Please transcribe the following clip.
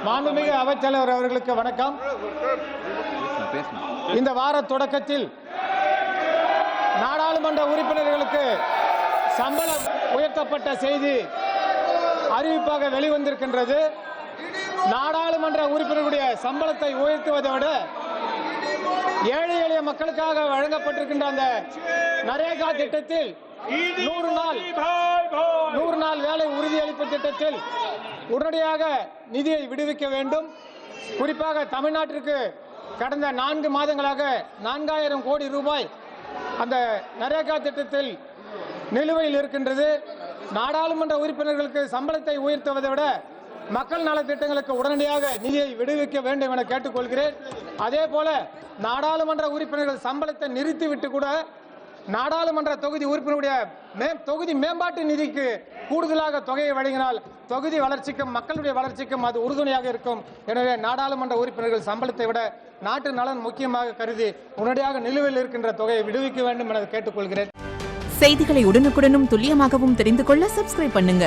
மாண்புமிகு அவைத்தலைவர் அவர்களுக்கு வணக்கம். இந்த வார தொடக்கத்தில் நாடாளுமன்ற உறுப்பினர்களுக்கு சம்பளம் உயர்த்தப்பட்ட செய்தி அறிவிப்பாக வெளிவந்திருக்கின்றது. நாடாளுமன்ற உறுப்பினர்களுடைய சம்பளத்தை உயர்த்துவதை விட ஏழை எளிய மக்களுக்காக வழங்கப்பட்டிருக்கின்ற அந்த நரேகா திட்டத்தில் 100 நாள் வேலை உறுதியளிப்பு திட்டத்தில் உடனடியாக நிதியை விடுவிக்க வேண்டும். குறிப்பாக தமிழ்நாட்டிற்கு கடந்த 4 மாதங்களாக 4000 கோடி ரூபாய் அந்த நரேகா திட்டத்தில் நிலுவையில் இருக்கின்றது. நாடாளுமன்ற உறுப்பினர்களுக்கு சம்பளத்தை உயர்த்துவதை விட மக்கள் நலத்திட்டங்களுக்கு உடனடியாக நிதியை விடுவிக்க வேண்டும் என கேட்டுக்கொள்கிறேன். அதே போல நாடாளுமன்ற உறுப்பினர்கள் சம்பளத்தை நிறுத்திவிட்டு கூட நாடாளுமன்ற தொகுதி உறுப்பினருடைய தொகுதி மேம்பாட்டு நிதிக்கு கூடுதலாக தொகையை வழங்கினால் தொகுதி வளர்ச்சிக்கும் மக்களுடைய வளர்ச்சிக்கும் அது உறுதுணையாக இருக்கும். எனவே நாடாளுமன்ற உறுப்பினர்கள் சம்பளத்தை விட நாட்டு நலன் முக்கியமாக கருதி உடனடியாக நிலுவையில் இருக்கின்ற தொகையை விடுவிக்க வேண்டும் என கேட்டுக்கொள்கிறேன். செய்திகளை உடனுக்குடனும் துல்லியமாகவும் தெரிந்து கொள்ள சப்ஸ்கிரைப் பண்ணுங்க.